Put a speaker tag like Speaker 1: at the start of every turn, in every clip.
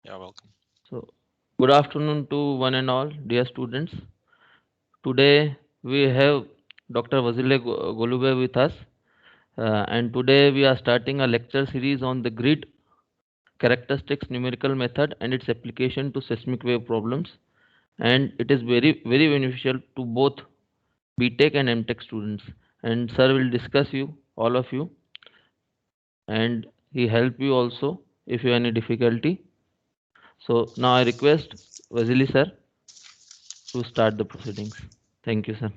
Speaker 1: Yeah, welcome.
Speaker 2: So, good afternoon to one and all, dear students. Today we have Dr. Vazile Golube with us, and today we are starting a lecture series on the grid characteristics numerical method and its application to seismic wave problems. And it is very beneficial to both BTech and MTech students. And sir will discuss you, all of you, and he help you also if you have any difficulty. So now I request Vazili sir to start the proceedings. Thank you, sir.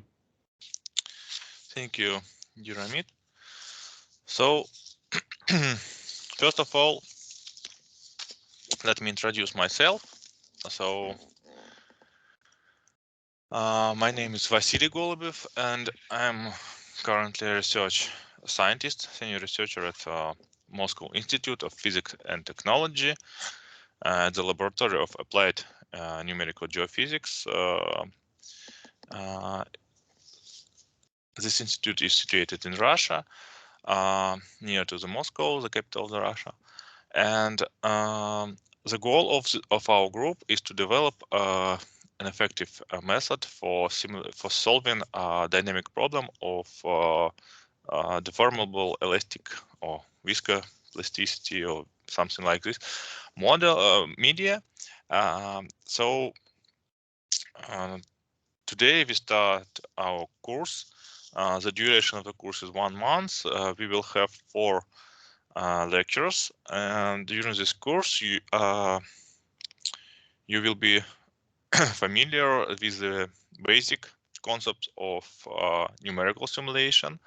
Speaker 1: Thank you, Juramit. So, first of all, let me introduce myself. So, my name is Vasily Golubev, and I'm currently a research scientist, senior researcher at Moscow Institute of Physics and Technology at the Laboratory of Applied Numerical Geophysics. This institute is situated in Russia, near to the Moscow, the capital of the Russia. And the goal of our group is to develop an effective method for solving a dynamic problem of deformable elastic or viscoplasticity or something like this model media. So today we start our course. The duration of the course is 1 month. We will have 4 lectures, and during this course you will be familiar with the basic concepts of numerical simulation,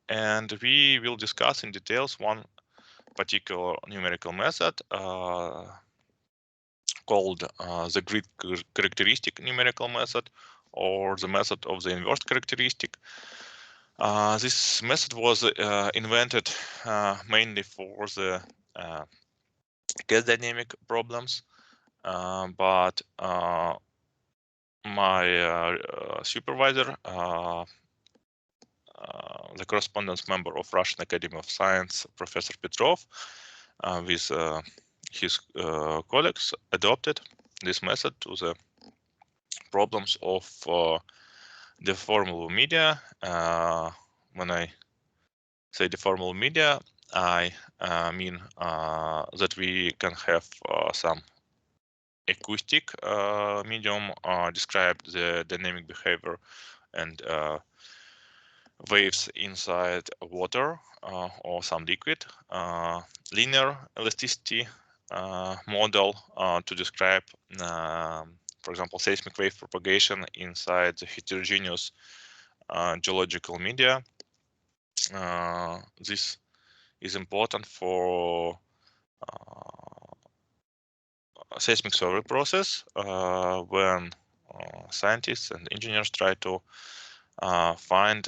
Speaker 1: and we will discuss in details one particular numerical method called the grid characteristic numerical method, or the method of the inverse characteristic. This method was invented mainly for the gas dynamic problems, but my supervisor, the correspondence member of Russian Academy of Science, Professor Petrov, with his colleagues, adopted this method to the problems of deformable media. When I say deformable media, I mean that we can have some acoustic medium describe the dynamic behavior and waves inside water or some liquid, linear elasticity model to describe, for example, seismic wave propagation inside the heterogeneous geological media. This is important for seismic survey process when scientists and engineers try to find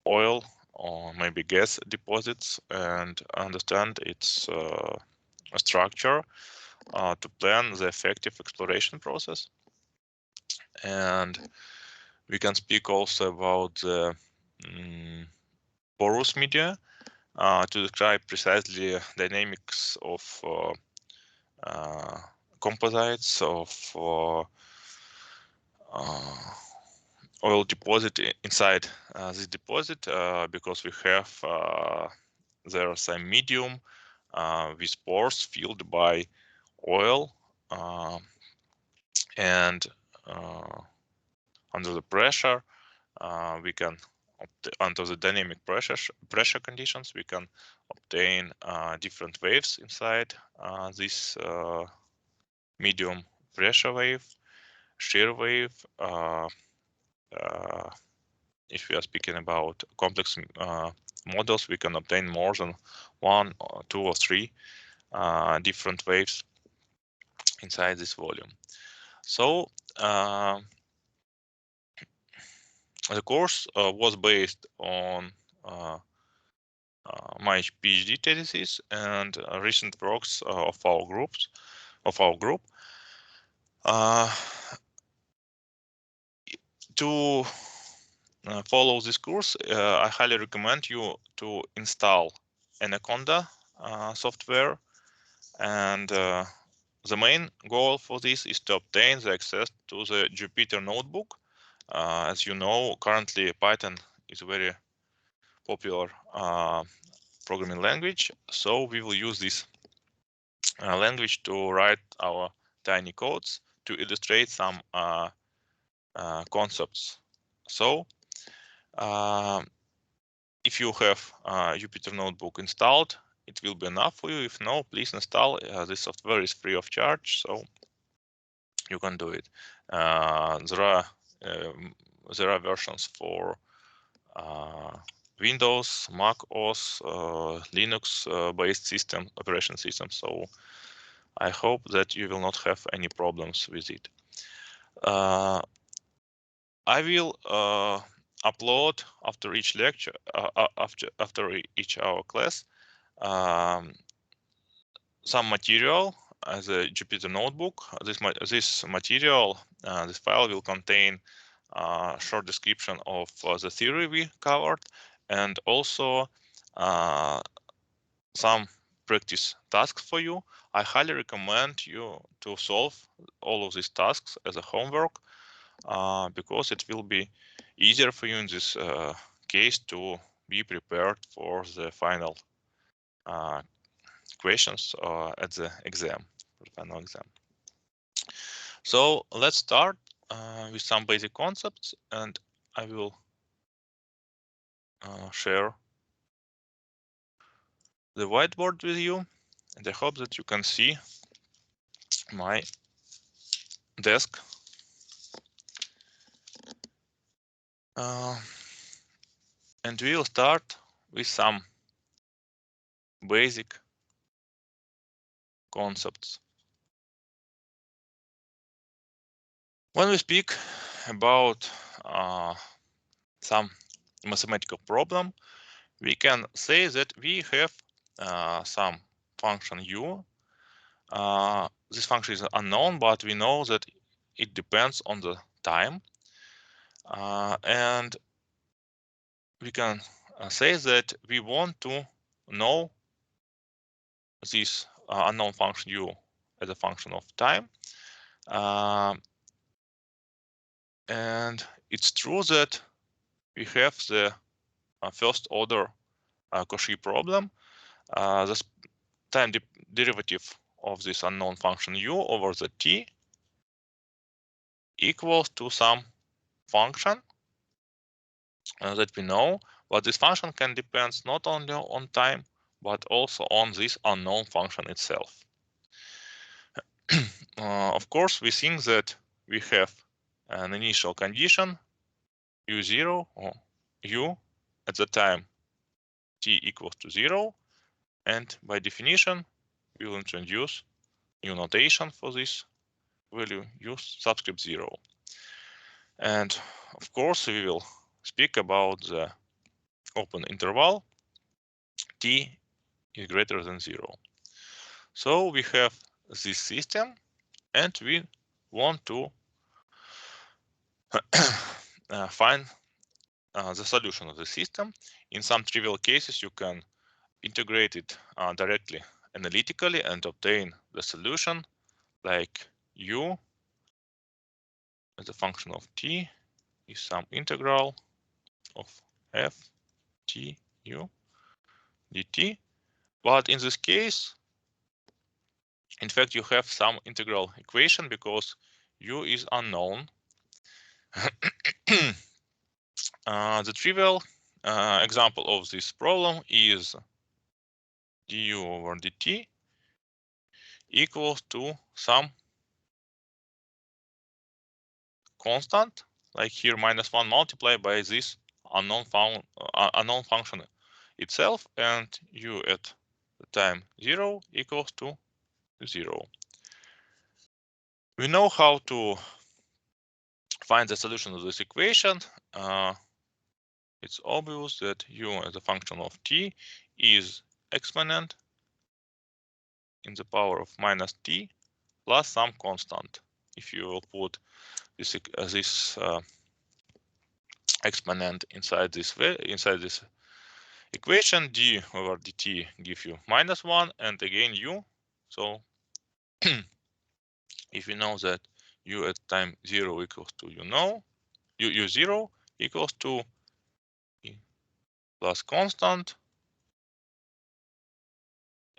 Speaker 1: oil or maybe gas deposits and understand its structure to plan the effective exploration process. And we can speak also about the porous media to describe precisely dynamics of composites of oil deposit inside this deposit, because we have there some medium with pores filled by oil, and under the pressure we can under the dynamic pressure conditions we can obtain different waves inside this medium pressure wave, shear wave. If we are speaking about complex models, we can obtain more than 1 or 2 or 3 different waves inside this volume. So the course was based on my PhD thesis and recent works of our group. To follow this course, I highly recommend you to install Anaconda software And the main goal for this is to obtain the access to the Jupyter notebook. As you know, currently Python is a very popular programming language, so we will use this language to write our tiny codes to illustrate some concepts. So if you have Jupyter Notebook installed, it will be enough for you. If no, please install. This software is free of charge, so you can do it. There are versions for Windows, Mac OS, Linux based system, operation system. So I hope that you will not have any problems with it. I will upload after each lecture, after each hour class, some material as a Jupyter notebook. This material, this file will contain a short description of the theory we covered, and also some practice tasks for you. I highly recommend you to solve all of these tasks as a homework, because it will be easier for you in this case to be prepared for the final questions at the exam, for the final exam. So let's start with some basic concepts, and I will share the whiteboard with you, and I hope that you can see my desk. And we will start with some basic concepts. When we speak about some mathematical problem, we can say that we have some function u. This function is unknown, but we know that it depends on the time. And we can say that we want to know this unknown function u as a function of time. And it's true that we have the first order Cauchy problem. The time derivative of this unknown function u over the t equals to some function that we know, but this function can depend not only on time, but also on this unknown function itself. Of course, we think that we have an initial condition u0 or u at the time t equals to 0, and by definition we will introduce new notation for this value, use subscript 0. And of course we will speak about the open interval t is greater than 0. So we have this system, and we want to find the solution of the system. In some trivial cases, you can integrate it directly analytically and obtain the solution, like u as a function of t is some integral of f t u dt. But in this case, in fact, you have some integral equation because u is unknown. The trivial example of this problem is du over dt equals to some constant, like here -1 multiplied by this unknown function itself, and u at the time 0 equals to 0. We know how to find the solution of this equation. It's obvious that u as a function of t is exponent in the power of -t plus some constant. If you will put this exponent inside this equation, d over dt give you -1, and again u, So if we know that u at time 0 equals to u0 equals to plus constant,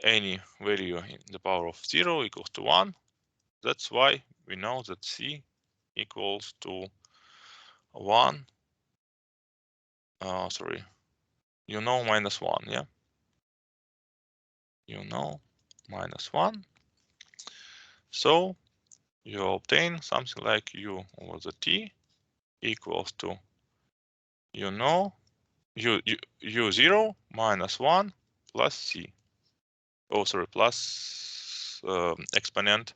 Speaker 1: any value in the power of 0 equals to 1. That's why we know that c equals to 1. Sorry, minus 1, yeah? Minus 1. So you obtain something like u over the t equals to u0 minus 1 plus c. Oh, sorry, plus exponent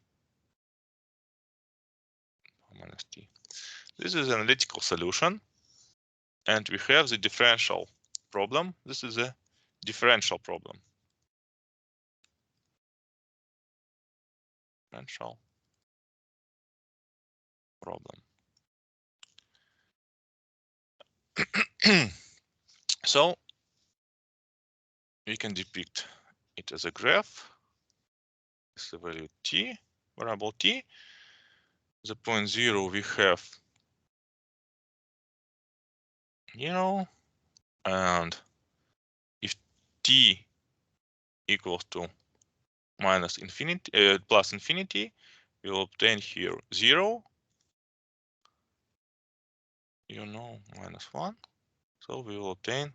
Speaker 1: minus t. This is an analytical solution, and we have the differential problem. This is a differential problem. Differential problem. So we can depict it as a graph. This is the value t, variable t. The point 0 we have 0, and if t equals to minus infinity plus infinity, we'll obtain here 0, minus 1. So we will obtain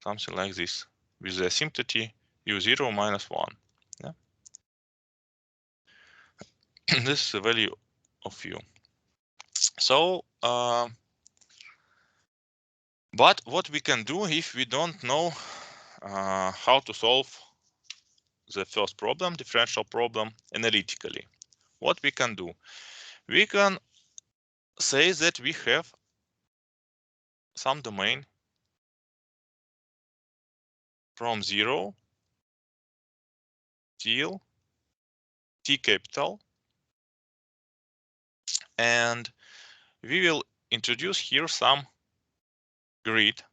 Speaker 1: something like this with the asymptoty u0 minus 1. Yeah? This is the value of u. So, but what we can do if we don't know how to solve the first problem, differential problem, analytically? What we can do? We can say that we have some domain from 0 till t capital, and we will introduce here some grid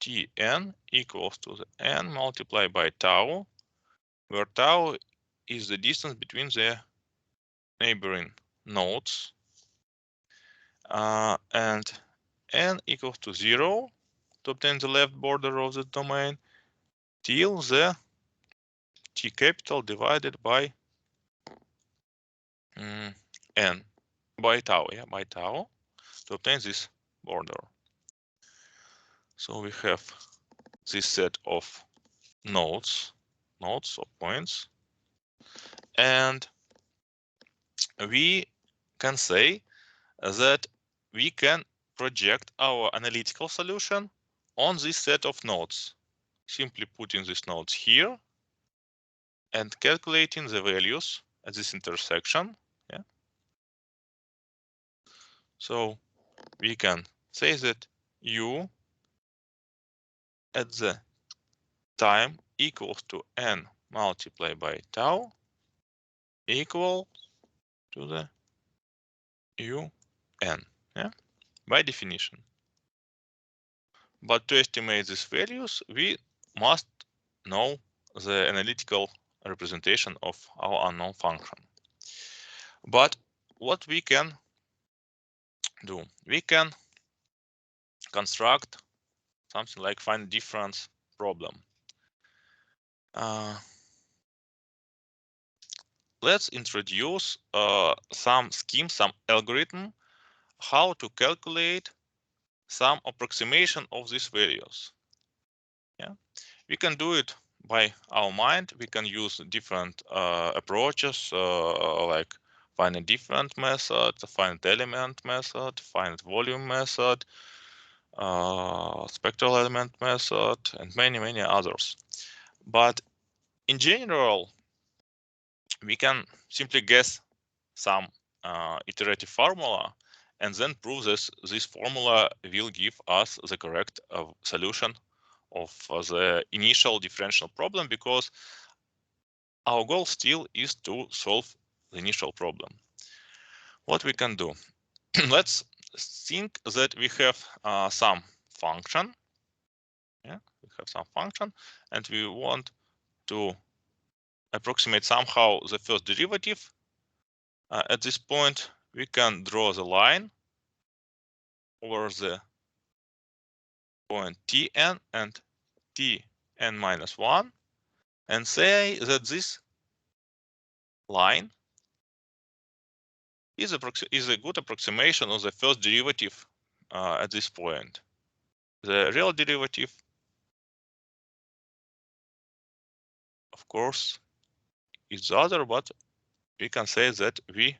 Speaker 1: Tn equals to the n multiplied by tau, where tau is the distance between the neighboring nodes, and n equals to 0 to obtain the left border of the domain till the t capital divided by n by tau, by tau, to obtain this border. So we have this set of nodes or points, and we can say that we can project our analytical solution on this set of nodes, simply putting these nodes here and calculating the values at this intersection. Yeah. So we can say that u at the time equals to n multiplied by tau equal to the un, yeah, by definition. But to estimate these values, we must know the analytical representation of our unknown function. But what we can do, we can construct something like find difference problem. Let's introduce some scheme, some algorithm, how to calculate some approximation of these values. Yeah, we can do it by our mind. We can use different approaches, like finite difference method, finite element method, finite volume method, spectral element method, and many others. But in general, we can simply guess some iterative formula and then prove this formula will give us the correct solution of the initial differential problem, because our goal still is to solve the initial problem. What we can do? Let's think that we have some function. Yeah, we have some function, and we want to approximate somehow the first derivative. At this point, we can draw the line over the point Tn and Tn minus 1 and say that this line is a good approximation of the first derivative at this point. The real derivative, of course, is the other, but we can say that we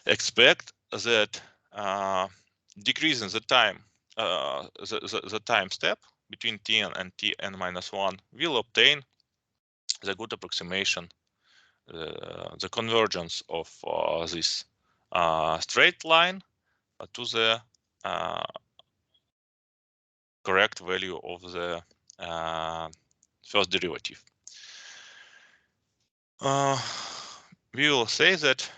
Speaker 1: expect that decreasing the time, the time step between Tn and Tn minus 1 will obtain the good approximation, the convergence of this straight line to the correct value of the first derivative. We will say that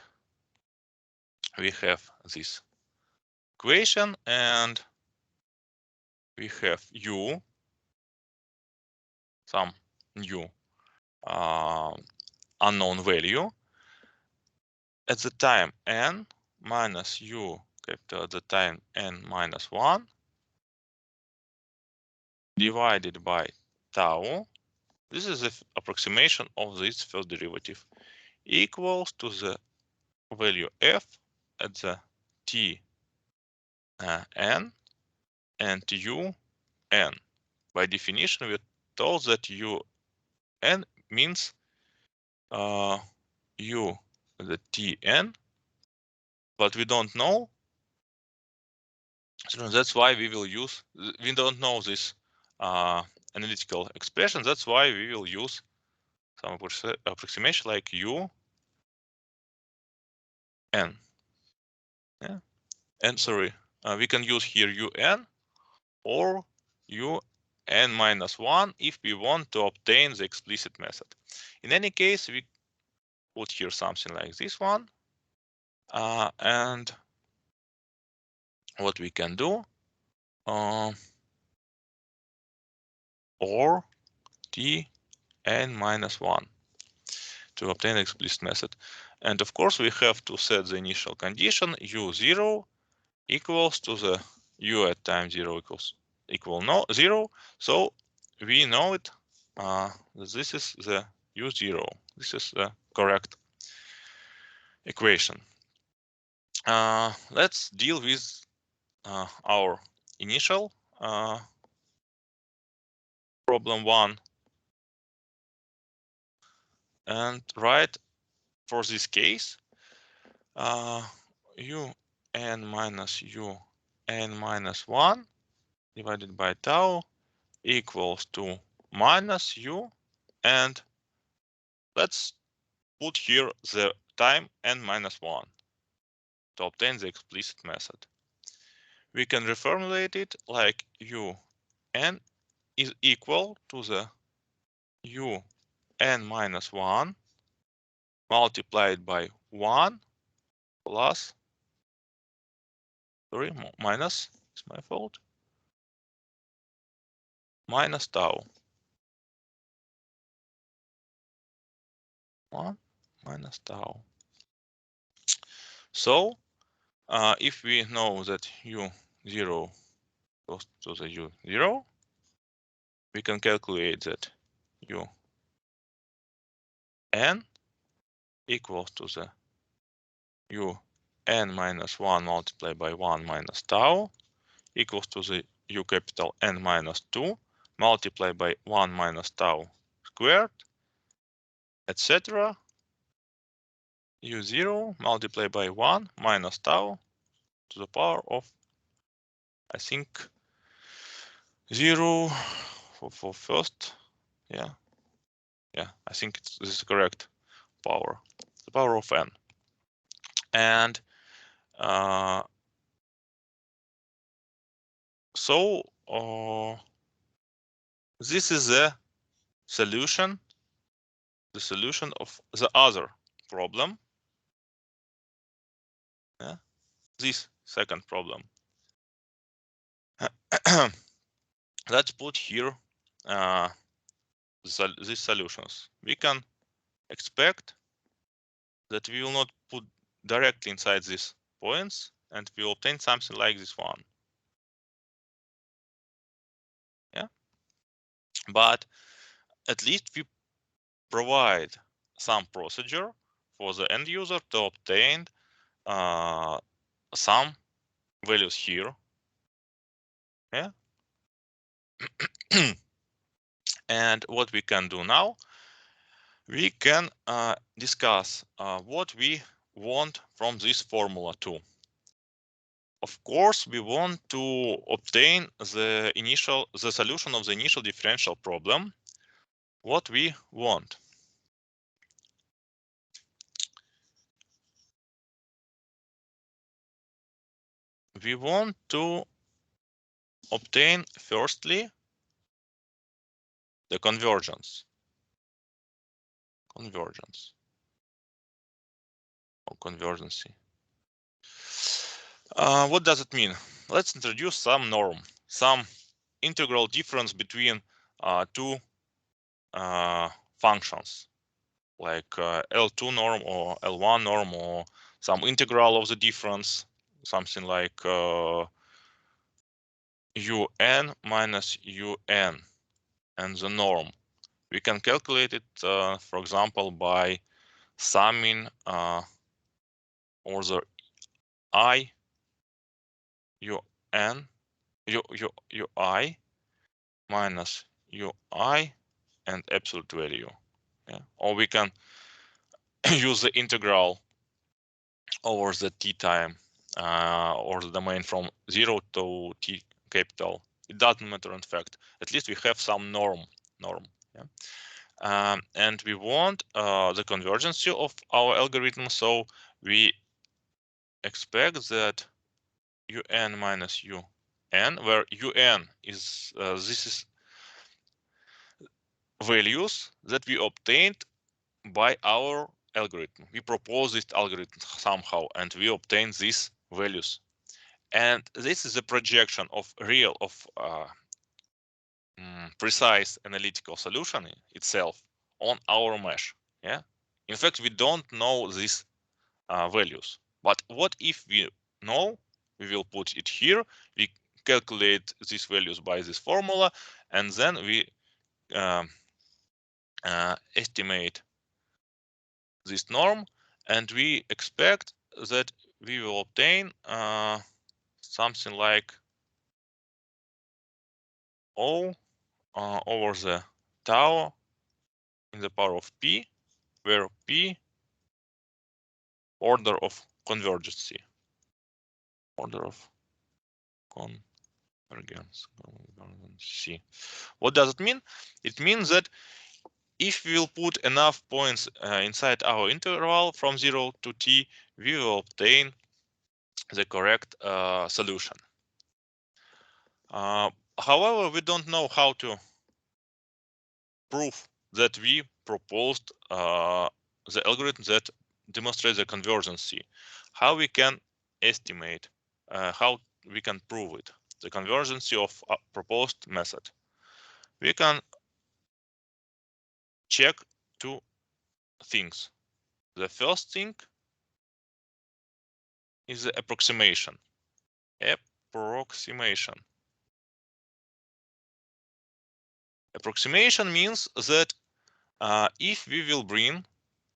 Speaker 1: we have this equation and we have u, some new unknown value at the time n minus u capital at the time n minus 1 divided by tau. This is the approximation of this first derivative equals to the value f at the t n and u n. By definition, we're told that u n means u the t n, but we don't know. So that's why we will use. We don't know this analytical expression. That's why we will use some approximation like u n. Yeah, and sorry, we can use here un or un minus 1 if we want to obtain the explicit method. In any case, we put here something like this one, and what we can do, or t n minus 1 to obtain the explicit method. And of course, we have to set the initial condition u0 equals to the u at time 0 equal 0. So we know it. This is the u0. This is the correct equation. Let's deal with our initial problem 1 and write for this case u n minus u n minus 1 divided by tau equals to minus u, and let's put here the time n minus 1 to obtain the explicit method. We can reformulate it like u n is equal to the u n minus 1 multiplied by 1 plus, sorry, minus, it's my fault, minus tau. 1 minus tau. So if we know that u0 goes to the u0, we can calculate that u n equals to the u n minus 1 multiplied by 1 minus tau equals to the u capital N minus 2 multiplied by 1 minus tau squared, etc. u0 multiplied by 1 minus tau to the power of, I think, 0 for first. Yeah, I think this is correct power, the power of n. And so this is the solution of the other problem. Yeah, this second problem. let's put here these solutions. We can expect that we will not put directly inside these points, and we will obtain something like this one. Yeah, but at least we provide some procedure for the end user to obtain some values here. Yeah. And what we can do now, we can discuss what we want from this formula too. Of course, we want to obtain the solution of the initial differential problem. What we want. We want to obtain firstly the convergence or convergency. What does it mean? Let's introduce some norm, some integral difference between two functions, like L2 norm or L1 norm, or some integral of the difference, something like un minus un, and the norm. We can calculate it, for example, by summing order I un ui minus ui and absolute value. Yeah. Or we can use the integral over the t time or the domain from 0 to t capital. It doesn't matter in fact. At least we have some norm. Yeah. And we want the convergence of our algorithm, so we expect that un minus un, where un is this is values that we obtained by our algorithm. We propose this algorithm somehow, and we obtain these values. And this is a projection of precise analytical solution itself on our mesh. Yeah. In fact, we don't know these values. But what if we know? We will put it here. We calculate these values by this formula, and then we estimate this norm, and we expect that we will obtain something like O over the tau in the power of p, where p order of convergency. Order of convergency. What does it mean? It means that if we will put enough points inside our interval from 0 to t, we will obtain the correct solution. However, we don't know how to prove that we proposed the algorithm that demonstrates the convergency. How we can estimate, how we can prove it, the convergency of a proposed method. We can check two things. The first thing is the approximation. Approximation means that if we will bring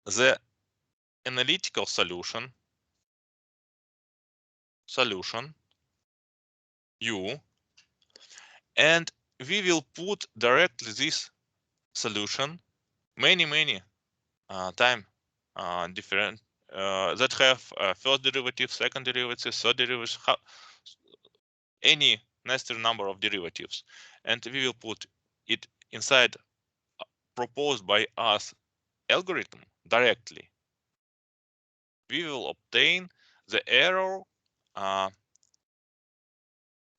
Speaker 1: the analytical solution U, and we will put directly this solution many time different that have first derivative, second derivative, third derivative, any necessary number of derivatives, and we will put it inside proposed by us algorithm directly. We will obtain the error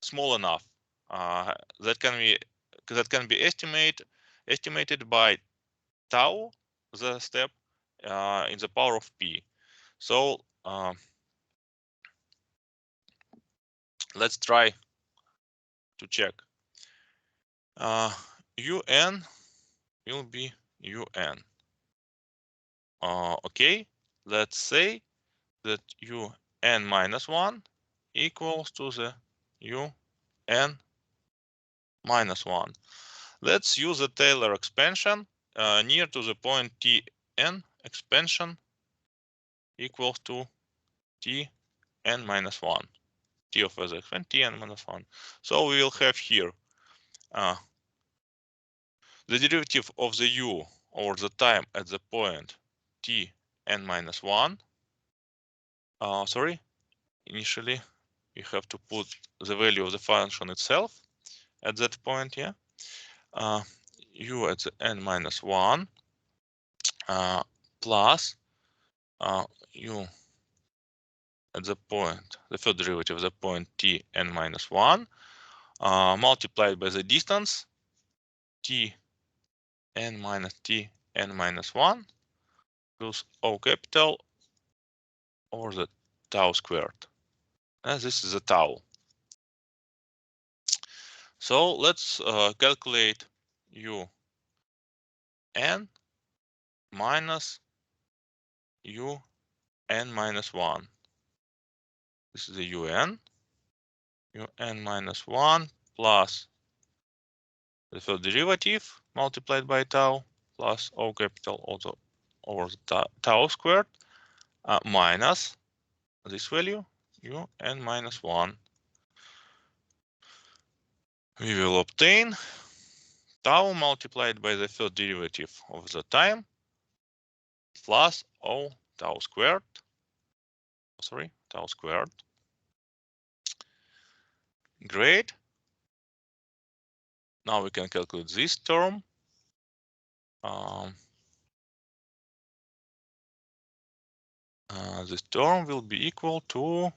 Speaker 1: small enough that can be estimated by tau, the step in the power of p. So let's try to check. un will be un. Okay, let's say that un minus 1 equals to the un minus 1. Let's use the Taylor expansion near to the point Tn expansion equals to Tn minus 1. T of s expansion Tn minus 1. So we will have here the derivative of the u over the time at the point Tn minus 1. Sorry, initially we have to put the value of the function itself at that point, yeah. U at the n minus 1 plus u at the point, the third derivative of the point Tn minus 1 multiplied by the distance Tn minus Tn minus 1 plus O capital over the tau squared. And this is the tau. So let's calculate un minus un minus 1. This is the un minus 1 plus the third derivative multiplied by tau plus O capital also over the tau squared minus this value un minus 1. We will obtain tau multiplied by the third derivative of the time plus O tau squared. Sorry, tau squared. Great. Now we can calculate this term. This term will be equal to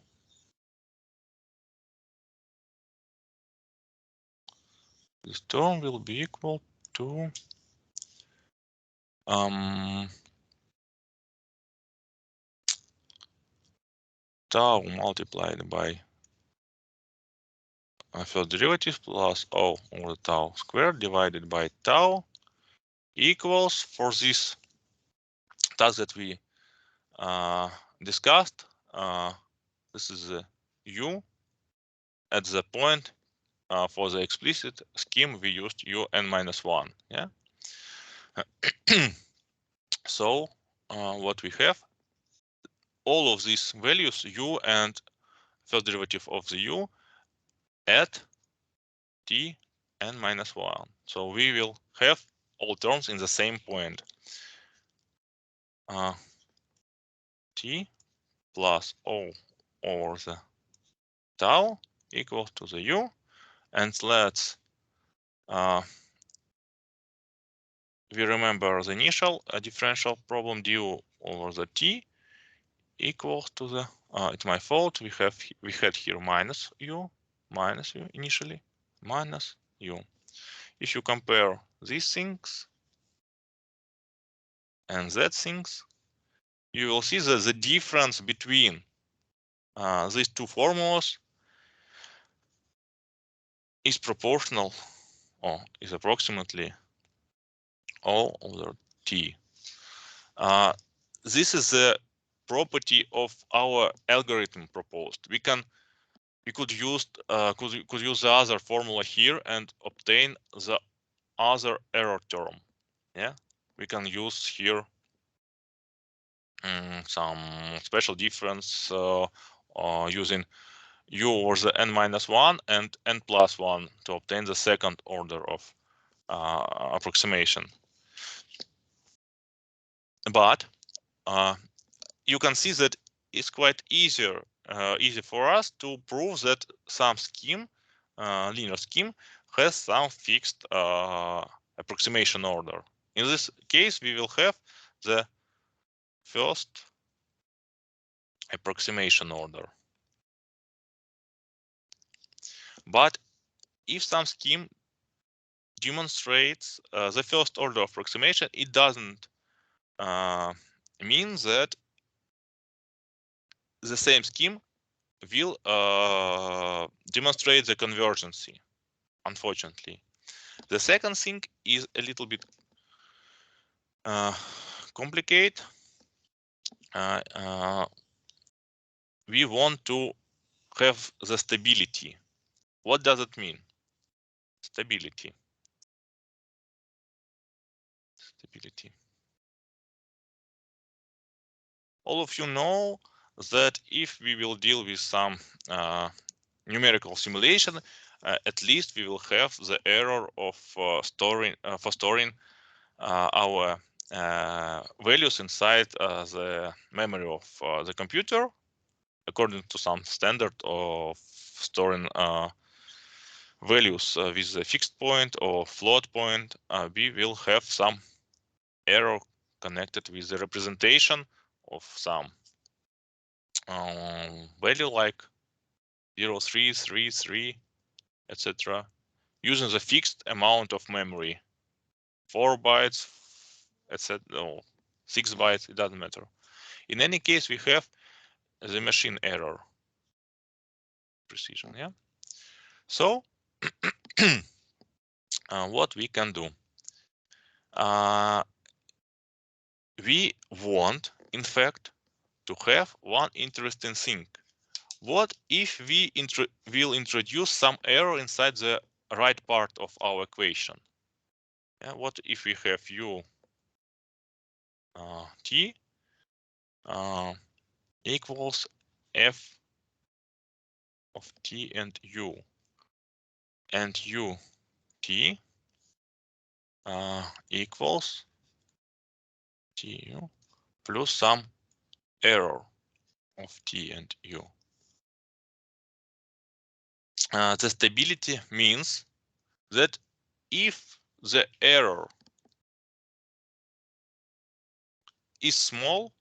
Speaker 1: tau multiplied by first derivative plus O over the tau squared divided by tau equals, for this task that we discussed, this is the u at the point for the explicit scheme we used un minus 1. Yeah. So what we have, all of these values u and first derivative of the u at Tn minus 1. So we will have all terms in the same point. T plus O over the tau equals to the u. And let's we remember the initial differential problem du over the t equals to the it's my fault, we had here minus u initially, minus u. If you compare these things and that things, you will see that the difference between these two formulas is proportional, or is approximately O over t. This is the property of our algorithm proposed. We could use the other formula here and obtain the other error term. Yeah, we can use here some special difference using u over the n minus 1 and n plus 1 to obtain the second order of approximation. But you can see that it's quite easy for us to prove that some scheme, linear scheme, has some fixed approximation order. In this case, we will have the first approximation order. But if some scheme demonstrates the first order approximation, it doesn't mean that the same scheme will demonstrate the convergency, unfortunately. The second thing is a little bit complicated. We want to have the stability. What does it mean? Stability. Stability. All of you know that if we will deal with some numerical simulation, at least we will have the error of storing our values inside the memory of the computer, according to some standard of storing values with a fixed point or float point. We will have some error connected with the representation of some value like 0, 3, 3, 3, etc. using the fixed amount of memory, 4 bytes, etc. or 6 bytes, it doesn't matter. In any case, we have the machine error precision. Yeah. So what we can do? We want, in fact, to have one interesting thing. What if we will introduce some error inside the right part of our equation? Yeah, what if we have u t equals f of t and u t equals tu plus some error of t and u. The stability means that if the error is small,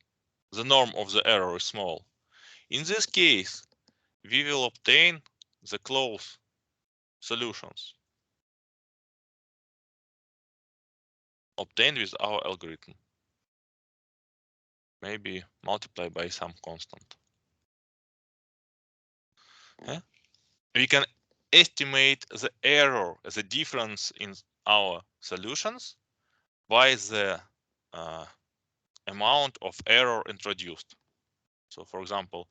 Speaker 1: the norm of the error is small. In this case, we will obtain the closed solutions obtained with our algorithm, maybe multiplied by some constant. Yeah? We can estimate the error, the difference in our solutions by the amount of error introduced. So, for example,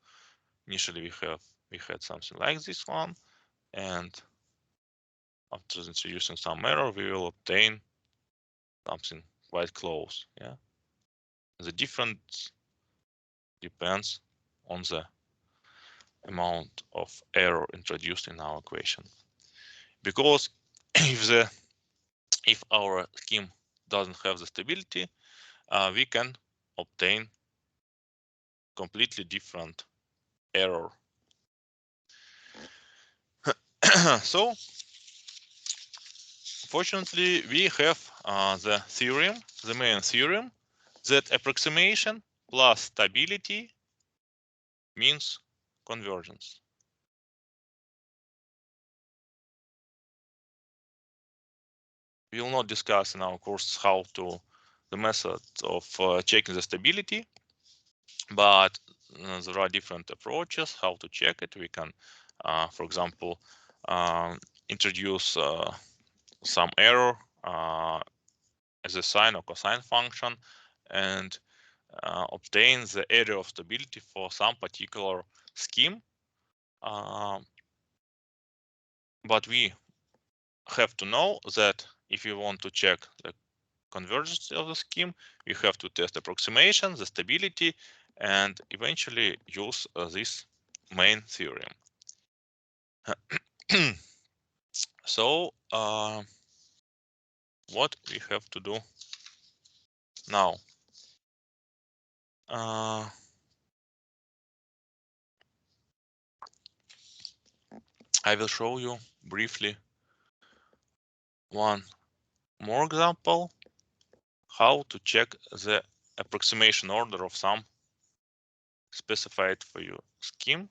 Speaker 1: initially we had something like this one, and after introducing some error, we will obtain something quite close. Yeah, the difference depends on the amount of error introduced in our equation. Because if our scheme doesn't have the stability, we can obtain completely different error. So fortunately, we have the theorem, the main theorem, that approximation plus stability means convergence. We will not discuss in our course how to the method of checking the stability, but there are different approaches how to check it. We can, for example, introduce some error as a sine or cosine function and obtain the area of stability for some particular scheme. But we have to know that if you want to check the convergence of the scheme, you have to test approximation, the stability, and eventually use this main theorem. So what we have to do now? I will show you briefly one more example how to check the approximation order of some specified for you scheme.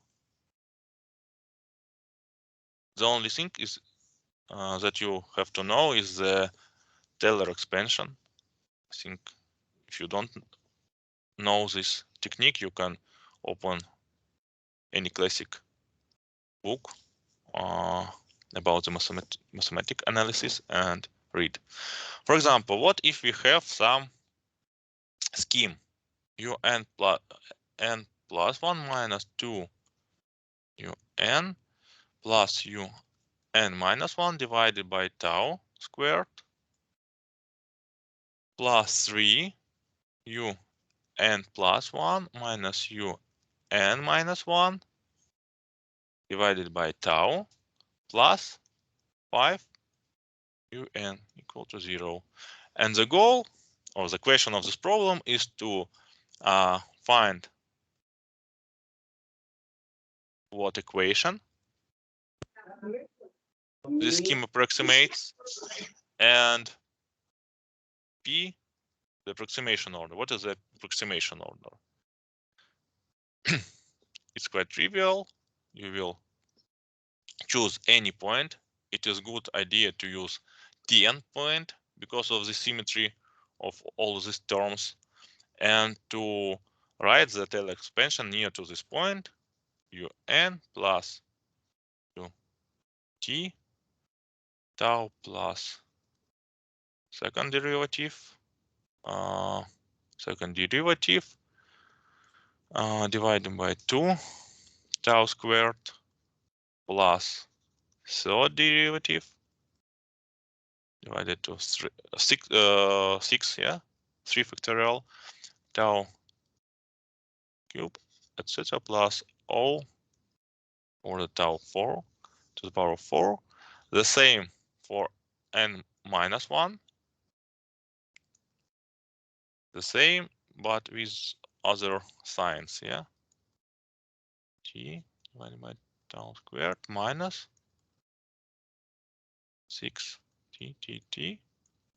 Speaker 1: The only thing is that you have to know is the Taylor expansion. I think if you don't know this technique, you can open any classic book about the mathematical analysis and read. For example, what if we have some scheme un plus 1 minus 2 un plus un minus 1 divided by tau squared plus 3 un plus 1 minus un minus 1 divided by tau plus 5 un equal to 0. And the goal or the question of this problem is to find what equation this scheme approximates and P, the approximation order. What is the approximation order? It's quite trivial. You will choose any point. It is a good idea to use Tn point because of the symmetry of all these terms, and to write the Taylor expansion near to this point, un plus t tau plus second derivative divided by 2 tau squared plus third derivative divided to 6, yeah, 3 factorial tau cube, etc. plus O or the tau 4 to the power of 4. The same for n minus 1. The same, but with other signs, yeah. T divided by tau squared minus 6 t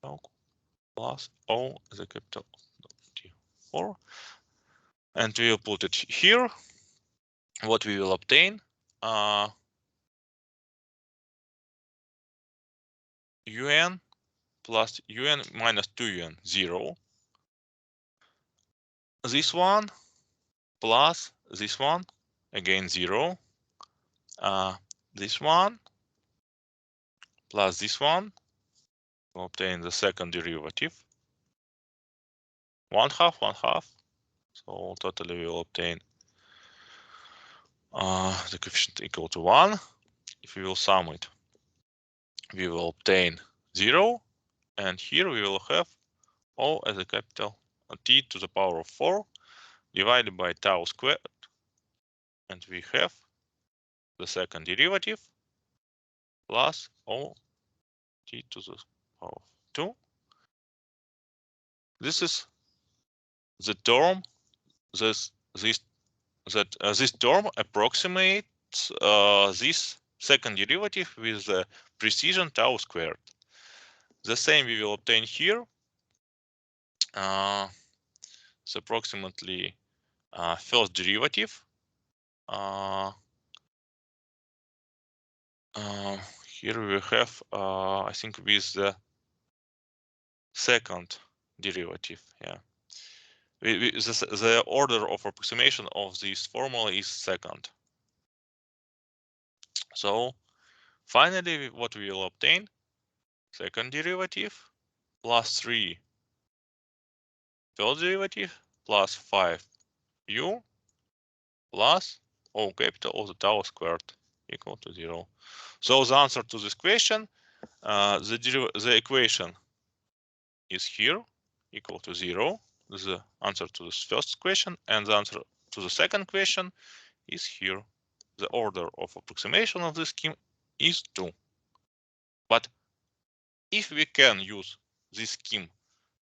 Speaker 1: tau plus O as a capital T4. And we will put it here. What we will obtain, un plus un minus 2un, 0. This one plus this one, again 0. This one plus this one, we'll obtain the second derivative. 1/2, 1/2. So totally we will obtain the coefficient equal to 1. If we will sum it, we will obtain 0. And here we will have O as a capital T to the power of 4 divided by tau squared. And we have the second derivative plus O t to the power of 2. This is the term this term approximates this second derivative with the precision tau squared. The same we will obtain here. It's approximately first derivative. Here we have, I think, with the second derivative. Yeah, the order of approximation of this formula is second. So finally, what we will obtain: second derivative plus 3 third derivative plus 5 u plus O capital of the tau squared equal to 0. So the answer to this question, the equation is here equal to 0. This is the answer to this first question, and the answer to the second question is here. The order of approximation of this scheme is 2. But if we can use this scheme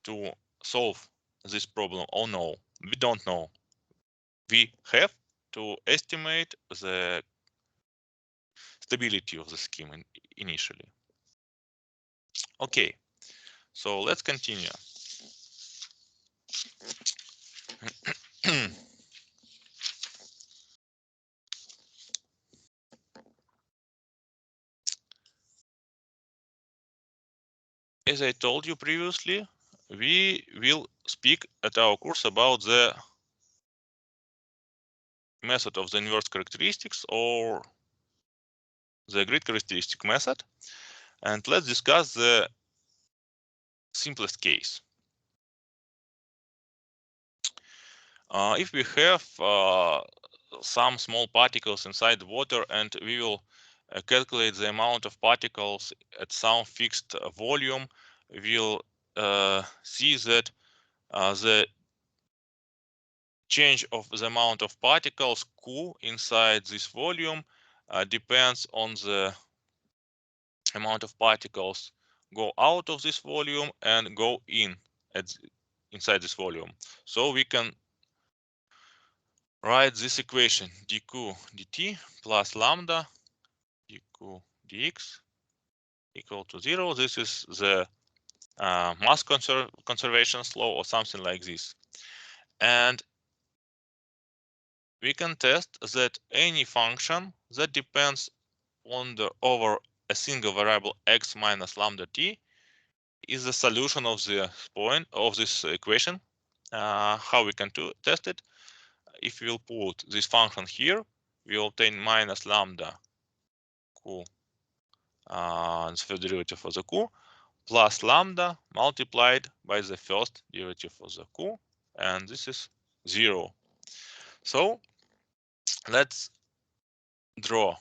Speaker 1: to solve this problem or no, we don't know. We have to estimate the stability of the scheme initially. Okay, so let's continue. As I told you previously, we will speak at our course about the method of the inverse characteristics, or the grid characteristic method, and let's discuss the simplest case. If we have some small particles inside the water, and we will calculate the amount of particles at some fixed volume, we'll see that the change of the amount of particles Q inside this volume depends on the amount of particles go out of this volume and go inside this volume. So we can write this equation dq dt plus lambda dq dx equal to 0. This is the mass conservation law or something like this. And we can test that any function that depends on over a single variable x minus lambda t is the solution of the point of this equation. How we can test it? If we'll put this function here, we will obtain minus lambda q, the first derivative of the q, plus lambda multiplied by the first derivative of the q, and this is 0. So let's draw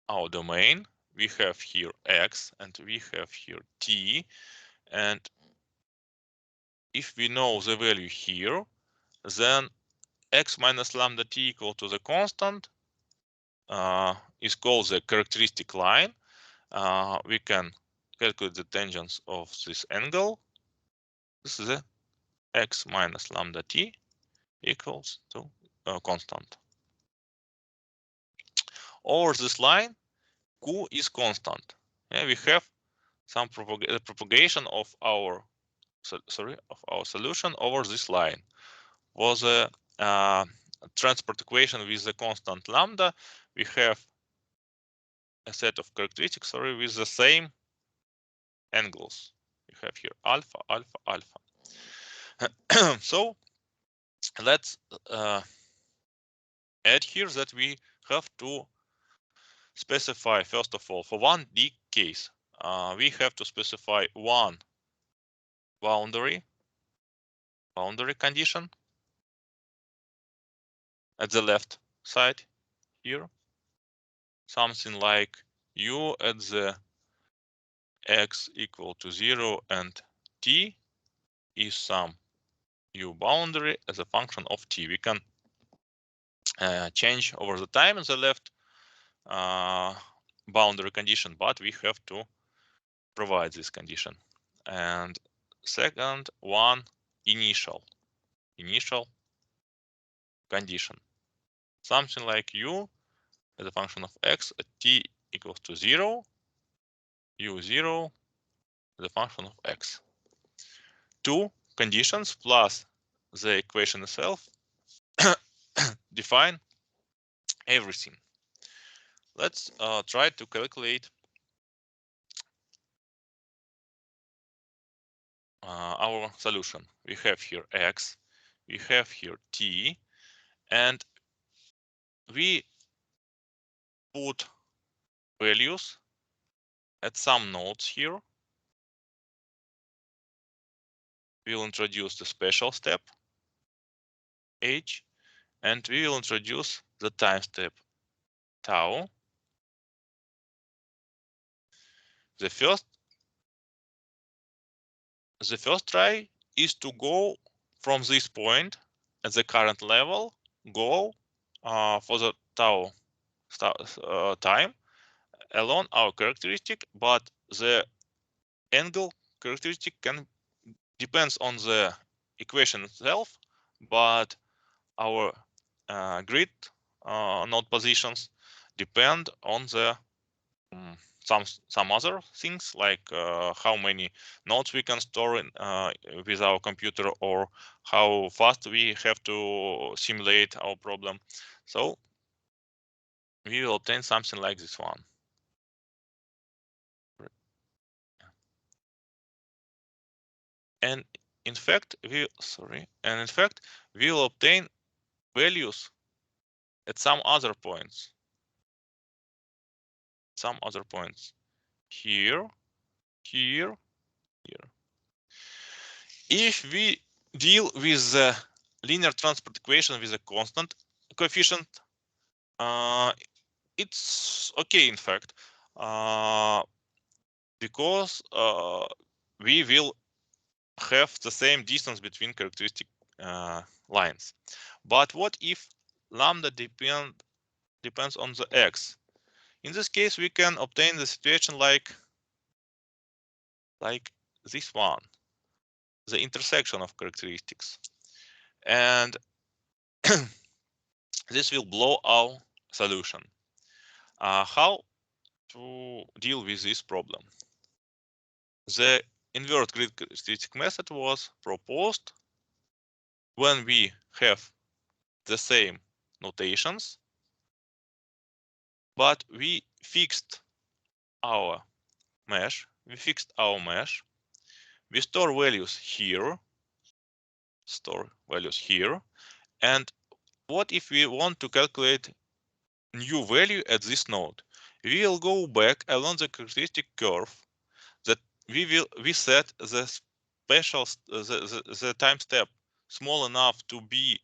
Speaker 1: our domain. We have here x and we have here t, and if we know the value here, then x minus lambda t equal to the constant is called the characteristic line. We can calculate the tangents of this angle. This is the x minus lambda t equals to constant. Over this line, q is constant. Yeah, we have some propagation of our solution over this line. Was a transport equation with the constant lambda, we have a set of characteristics with the same angles. We have here alpha, alpha, alpha. So let's add here that we have to specify, first of all, for 1D case, we have to specify one boundary condition at the left side here, something like u at the x equal to 0 and t is some u boundary as a function of t. We can change over the time in the left boundary condition, but we have to provide this condition. And second one, initial condition, something like u as a function of x at t equals to 0, u0 as a function of x. Two conditions plus the equation itself define everything. Let's try to calculate our solution. We have here x, we have here t, and we put values at some nodes here. We'll introduce the special step h, and we will introduce the time step tau. The first try is to go from this point at the current level, go for the tau time along our characteristic, but the angle characteristic depends on the equation itself, but our grid node positions depend on the some other things, like how many nodes we can store in, with our computer, or how fast we have to simulate our problem. So we will obtain something like this one. And in fact, we will obtain values at some other points. some other points here, here, here. If we deal with the linear transport equation with a constant coefficient, it's okay, in fact, because we will have the same distance between characteristic lines. But what if lambda depends on the x? In this case, we can obtain the situation like this one, the intersection of characteristics, and this will blow our solution. How to deal with this problem? The invert grid characteristic method was proposed when we have the same notations, but we fixed our mesh. We store values here. And what if we want to calculate new value at this node? We will go back along the characteristic curve that we set the special the time step small enough to be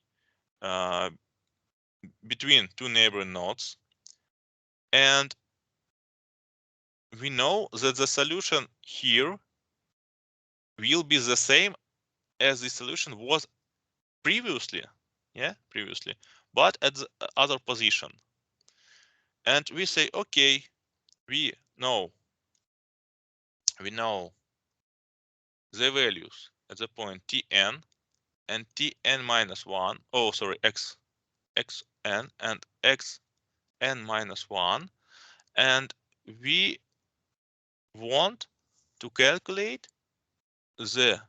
Speaker 1: between two neighboring nodes, and we know that the solution here will be the same as the solution was previously, but at the other position. And we say, okay, we know the values at the point Tn and Tn minus 1, xn and xn minus 1, and we want to calculate the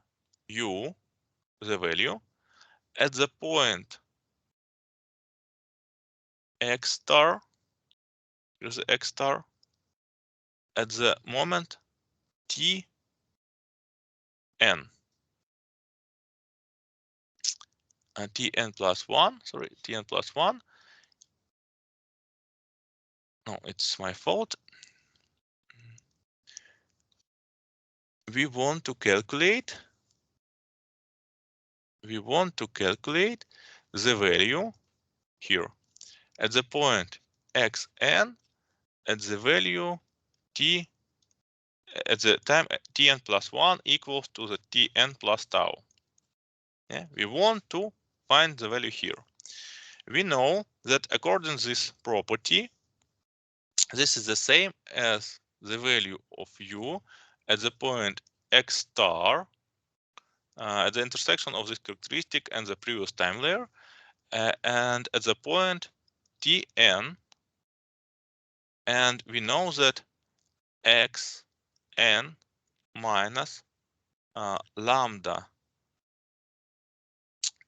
Speaker 1: value at the point x star, here's the x star, at the moment Tn. Tn plus 1, Tn plus 1. No, it's my fault. We want to calculate the value here at the point xn at the value t at the time Tn plus 1 equals to the Tn plus tau. Yeah, we want to find the value here. We know that according to this property, this is the same as the value of u at the point x star at the intersection of this characteristic and the previous time layer, and at the point Tn, and we know that xn minus lambda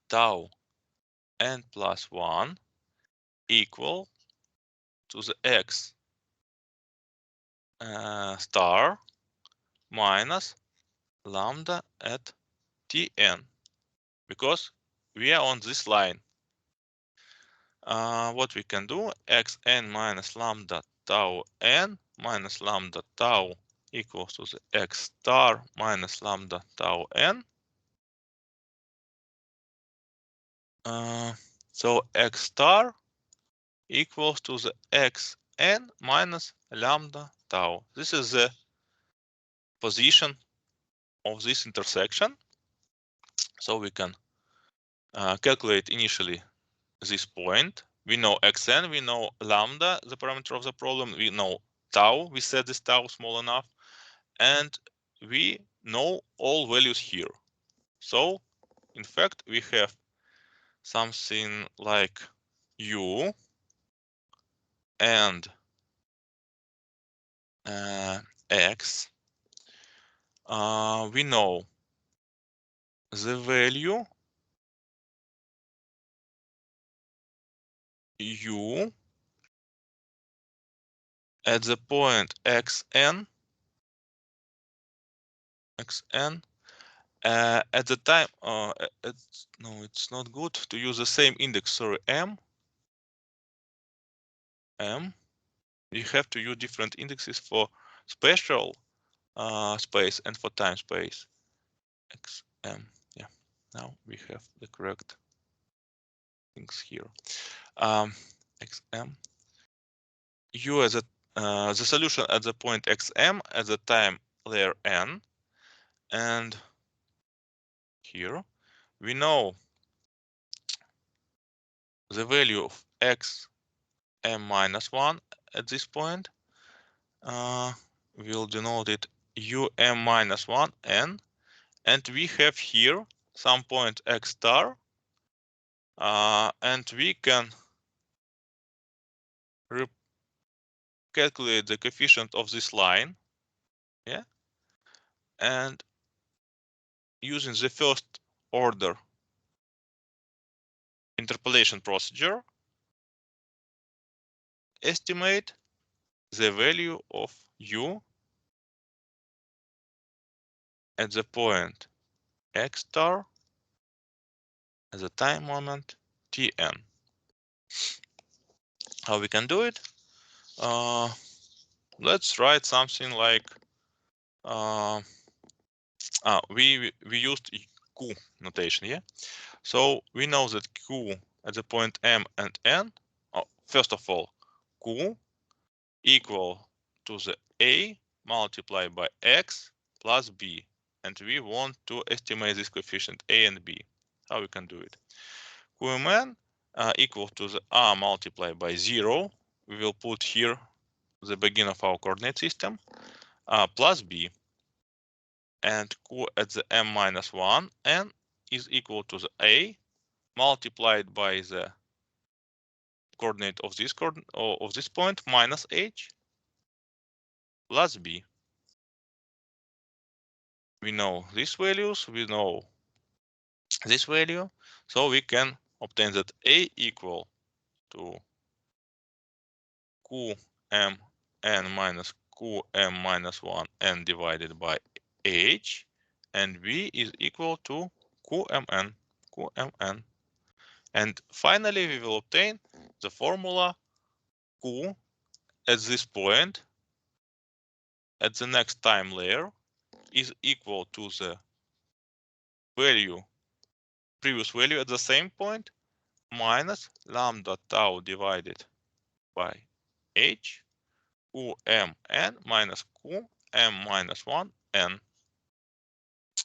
Speaker 1: tau n plus 1 equal to the x star minus lambda at Tn, because we are on this line. What we can do, xn minus lambda tau n minus lambda tau equals to the x star minus lambda tau n. So x star equals to the xn minus lambda tau. This is the position of this intersection. So we can calculate initially this point. We know xn, we know lambda, the parameter of the problem, we know tau, we set this tau small enough, and we know all values here. So in fact, we have something like u and x. We know the value u at the point xn at the time no, it's not good to use the same index, sorry, m we have to use different indexes for spatial space and for time space. XM. Yeah, now we have the correct things here. XM. U as the solution at the point XM at the time layer n, and here we know the value of x m minus 1 at this point. We'll denote it um minus 1 n, and we have here some point x star, and we can calculate the coefficient of this line, yeah, and using the first order interpolation procedure, estimate the value of u at the point x star at the time moment tn. How we can do it? Let's write something like we used q notation, yeah. So we know that q at the point m and n. First of all, q equal to the a multiplied by x plus b, and we want to estimate this coefficient a and b. How we can do it? Qmn equal to the r multiplied by 0. We will put here the beginning of our coordinate system, plus b, and q at the m minus 1 n is equal to the a multiplied by the coordinate of this point minus h plus b. We know these values, we know this value, so we can obtain that a equal to qm n minus qm minus 1 n divided by h, and b is equal to qmn. And finally, we will obtain the formula q at this point at the next time layer is equal to the previous value at the same point minus lambda tau divided by h qm n minus qm minus 1 n.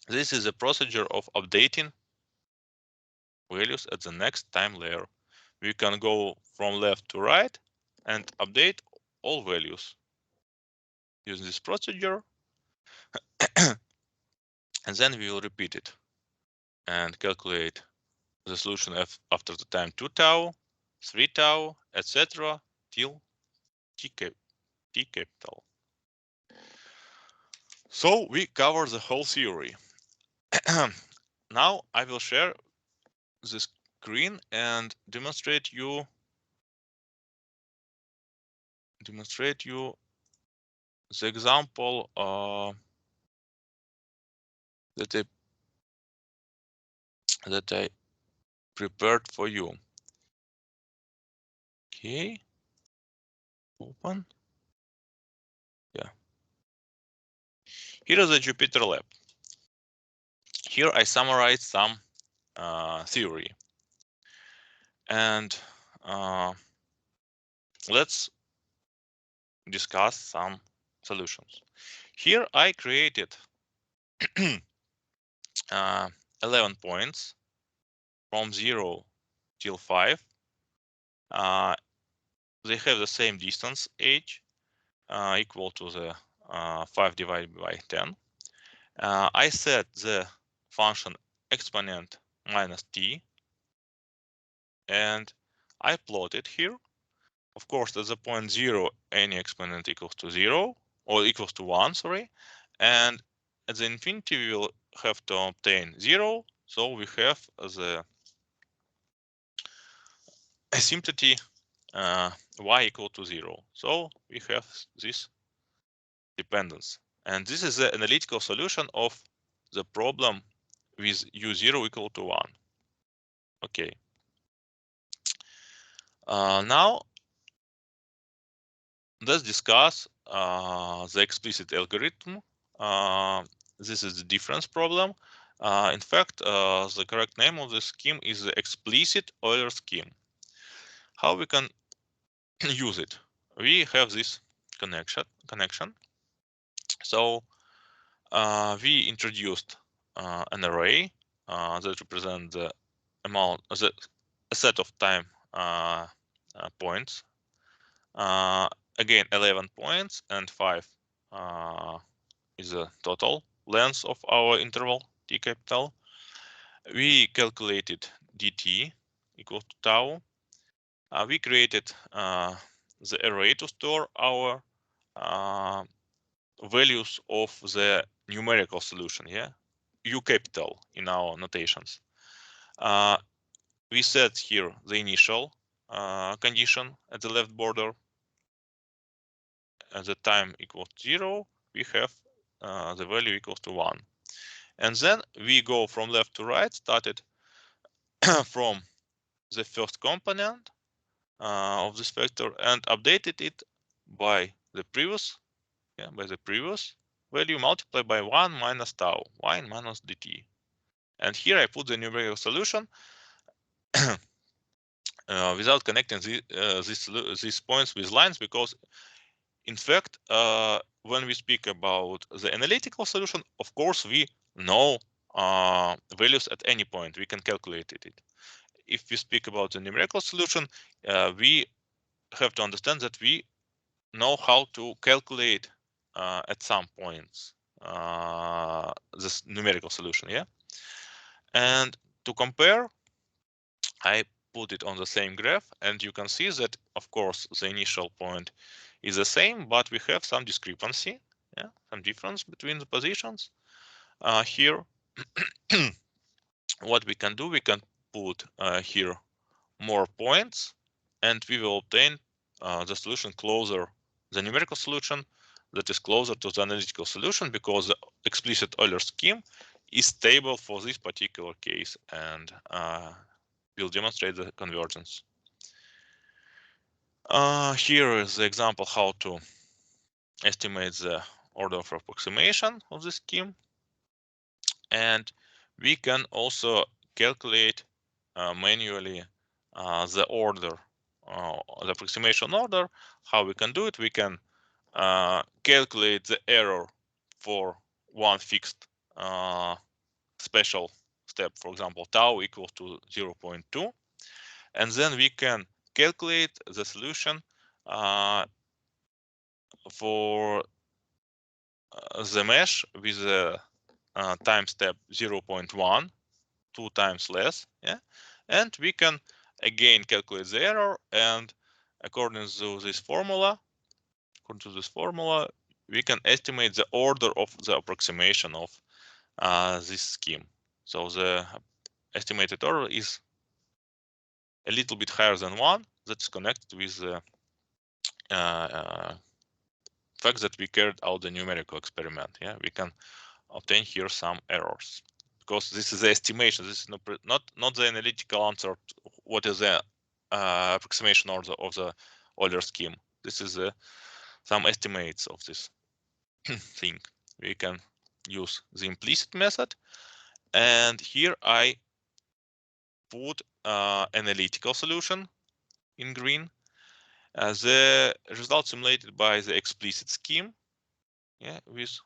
Speaker 1: This is a procedure of updating values at the next time layer. We can go from left to right and update all values using this procedure, and then we will repeat it and calculate the solution after the time 2 tau, 3 tau, etc. till t capital. So we cover the whole theory. Now I will share the screen and demonstrate you the example that I prepared for you. Okay, open. Yeah, here is the Jupyter Lab. Here I summarize some theory, and let's discuss some solutions. Here I created 11 points from 0 till 5. They have the same distance h, equal to the 5 divided by 10. I set the function exponent minus t, and I plot it here. Of course, at the point 0, any exponent equals to 0 or equals to 1, sorry. And at the infinity, we will have to obtain 0. So we have the asymptoty y equal to 0. So we have this dependence. And this is the analytical solution of the problem with u0 equal to 1. Okay. Now let's discuss the explicit algorithm. This is the difference problem. In fact, the correct name of the scheme is the explicit Euler scheme. How we can use it? We have this connection. So we introduced an array that represents the amount, a set of time points. Again, 11 points and 5 is the total length of our interval t capital. We calculated dt equal to tau. We created the array to store our values of the numerical solution, yeah, u capital in our notations. We set here the initial condition at the left border. At the time equals 0, we have the value equals to 1. And then we go from left to right, started from the first component of this vector and updated it by the previous value multiplied by 1 minus tau, y minus dt. And here I put the numerical solution without connecting these points with lines, because in fact, when we speak about the analytical solution, of course, we know values at any point. We can calculate it. If we speak about the numerical solution, we have to understand that we know how to calculate at some points this numerical solution, yeah. And to compare, I put it on the same graph, and you can see that, of course, the initial point is the same, but we have some discrepancy, yeah, some difference between the positions. Here, what we can do, we can put here more points, and we will obtain the solution closer, the numerical solution that is closer to the analytical solution, because the explicit Euler scheme is stable for this particular case, and will demonstrate the convergence. Here is the example how to estimate the order of approximation of the scheme, and we can also calculate manually the order, the approximation order. How we can do it? We can calculate the error for one fixed special step, for example, tau equals to 0.2, and then we can calculate the solution for the mesh with the time step 0.1, 2 times less, yeah, and we can again calculate the error, and according to this formula, we can estimate the order of the approximation of this scheme. So the estimated order is a little bit higher than 1. That's connected with the fact that we carried out the numerical experiment. Yeah, we can obtain here some errors, because this is the estimation. This is not the analytical answer. What is the approximation order of the Euler scheme? This is some estimates of this thing. We can use the implicit method, and here I put analytical solution in green. The result simulated by the explicit scheme, yeah, with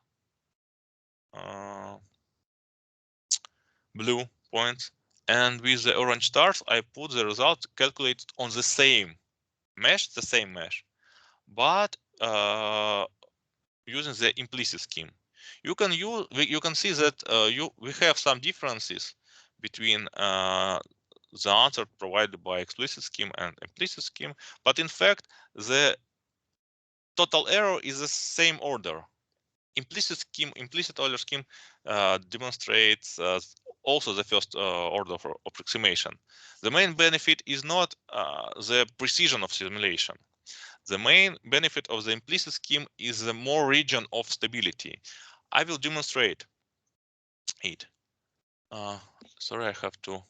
Speaker 1: blue points, and with the orange stars, I put the result calculated on the same mesh, but using the implicit scheme. You can see that we have some differences between the answer provided by explicit scheme and implicit scheme, but in fact the total error is the same order. Implicit Euler scheme demonstrates also the first order of approximation. The main benefit is not the precision of simulation. The main benefit of the implicit scheme is the more region of stability. I will demonstrate it. Sorry, I have to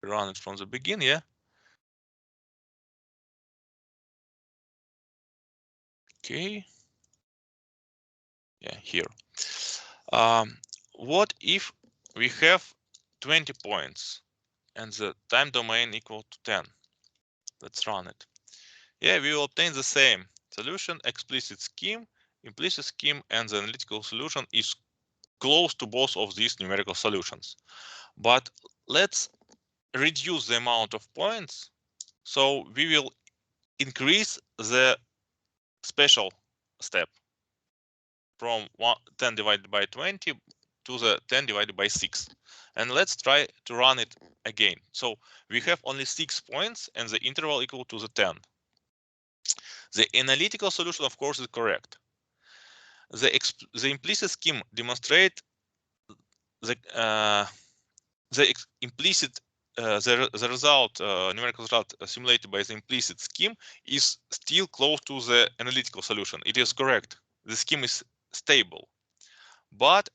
Speaker 1: run it from the beginning. Yeah. Okay. Yeah, here. What if we have 20 points and the time domain equal to 10? Let's run it. Yeah, we will obtain the same solution, explicit scheme, implicit scheme, and the analytical solution is close to both of these numerical solutions. But let's reduce the amount of points. So we will increase the special step from 10 divided by 20 to the 10 divided by 6. And let's try to run it again. So we have only 6 points and the interval equal to the 10. The analytical solution, of course, is correct. The implicit scheme demonstrates the implicit the result, numerical result simulated by the implicit scheme is still close to the analytical solution. It is correct. The scheme is stable, but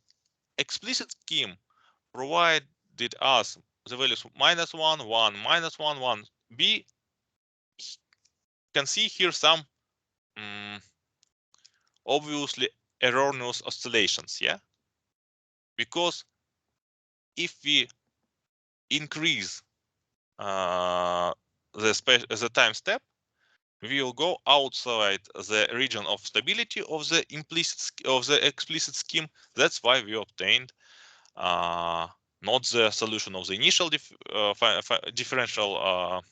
Speaker 1: explicit scheme provided us the values -1, 1, -1, 1. B can see here some obviously erroneous oscillations, yeah, because if we increase the time step, we will go outside the region of stability of the explicit scheme. That's why we obtained not the solution of the initial differential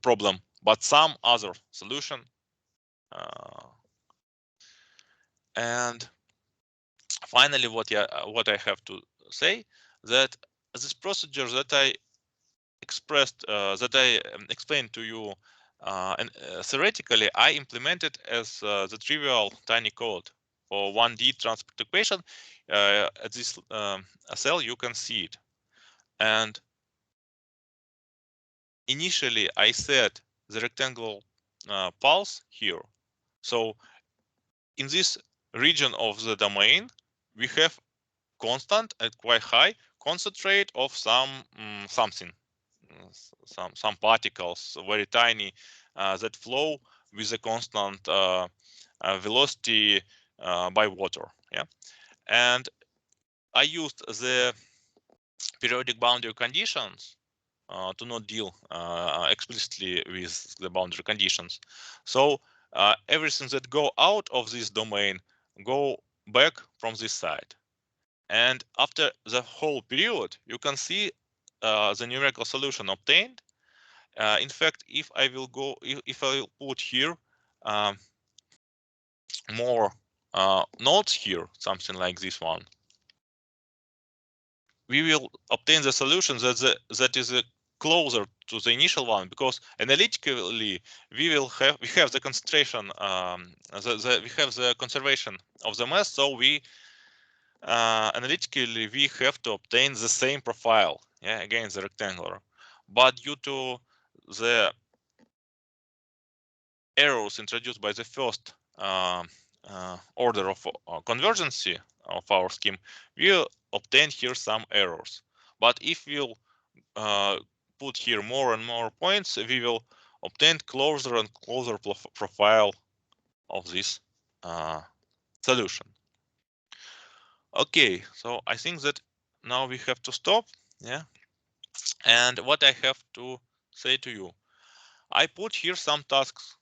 Speaker 1: problem, but some other solution. And finally, what I have to say, that this procedure that I explained to you, and theoretically I implemented as the trivial tiny code for 1D transport equation. At this cell you can see it, and initially I set the rectangular pulse here. So in this region of the domain we have constant and quite high concentrate of something, some particles, very tiny, that flow with a constant velocity by water. Yeah, and I used the periodic boundary conditions to not deal explicitly with the boundary conditions. So everything that go out of this domain go back from this side. And after the whole period, you can see the numerical solution obtained. In fact, if I will put here more nodes here, something like this one, we will obtain the solution that is closer to the initial one, because analytically we have the concentration, we have the conservation of the mass, so we analytically we have to obtain the same profile, yeah, again the rectangular, but due to the errors introduced by the first order of convergency of our scheme, we obtain here some errors. But if we'll put here more and more points, we will obtain closer and closer profile of this solution. Okay, so I think that now we have to stop. Yeah, and what I have to say to you, I put here some tasks.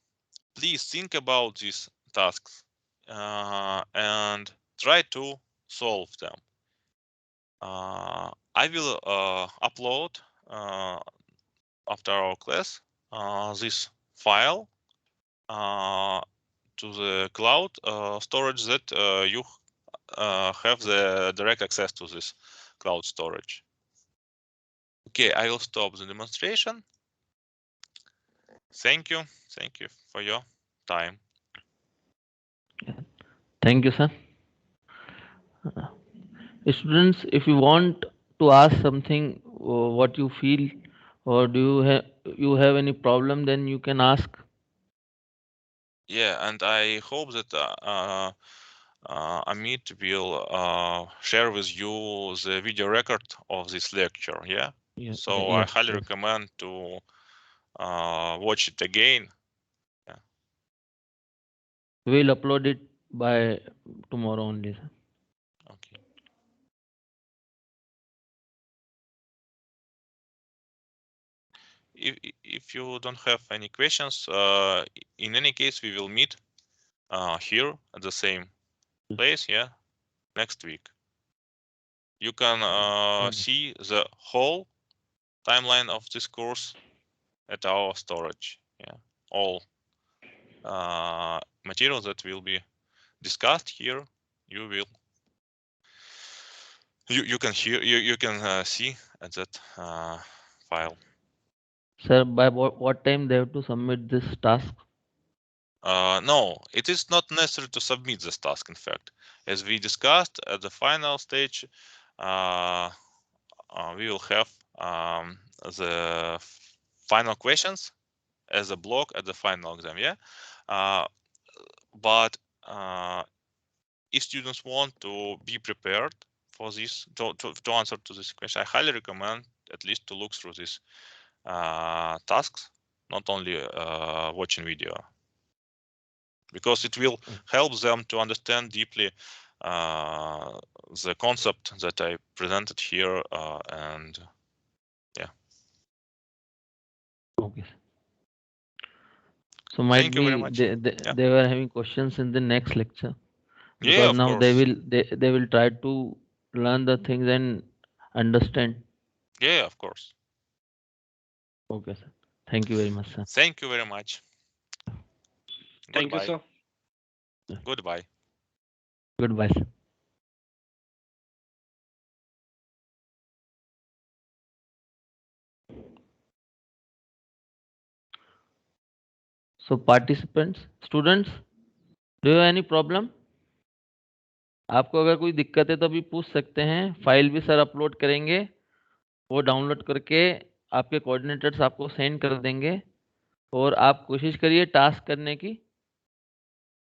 Speaker 1: Please think about these tasks and try to solve them. I will upload after our class this file to the cloud storage that you have the direct access to this cloud storage. Okay, I will stop the demonstration. Thank you for your time.
Speaker 2: Thank you, sir. Students, if you want to ask something, what you feel, or do you have any problem, then you can ask.
Speaker 1: Yeah, and I hope that Amit will share with you the video record of this lecture. Yeah, so I
Speaker 2: Yes,
Speaker 1: highly
Speaker 2: yes.
Speaker 1: recommend to watch it again.
Speaker 2: We will upload it by tomorrow only, sir.
Speaker 1: Okay. If you don't have any questions, in any case, we will meet here at the same place, yeah, next week. You can see the whole timeline of this course at our storage. Yeah, all material that will be discussed here, you can hear, you can see at that file.
Speaker 2: Sir, by what time they have to submit this task?
Speaker 1: No, it is not necessary to submit this task. In fact, as we discussed at the final stage, we will have the final questions as a block at the final exam. Yeah, but if students want to be prepared for this, to answer to this question, I highly recommend at least to look through these tasks, not only watching video, because it will help them to understand deeply the concept that I presented here, and yeah.
Speaker 2: Okay. So might
Speaker 1: Thank you very
Speaker 2: be
Speaker 1: much. Yeah.
Speaker 2: they were having questions in the next lecture,
Speaker 1: Yeah,
Speaker 2: because
Speaker 1: of
Speaker 2: now
Speaker 1: course.
Speaker 2: they will try to learn the things and understand.
Speaker 1: Yeah, of course.
Speaker 2: Okay, sir. Thank you very much, sir.
Speaker 1: Thank you very much.
Speaker 3: Thank you,
Speaker 1: Goodbye.
Speaker 3: sir.
Speaker 1: Goodbye.
Speaker 2: Goodbye, sir. So participants, students, do you have any problem? आपको अगर कोई दिक्कत है तो अभी पूछ सकते हैं। फाइल भी सर अपलोड करेंगे, वो डाउनलोड करके आपके कोऑर्डिनेटर्स आपको सेंड कर देंगे, और आप कोशिश करिए टास्क करने की।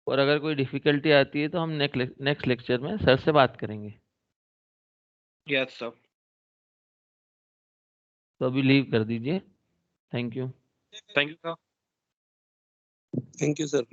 Speaker 2: और अगर कोई डिफिकल्टी आती है तो हम नेक्स्ट लेक्चर में सर से बात करेंगे।
Speaker 3: Yes, sir.
Speaker 2: तो अभी लीव कर दीजिए। Thank you.
Speaker 3: Thank you, sir.
Speaker 4: Thank you, sir.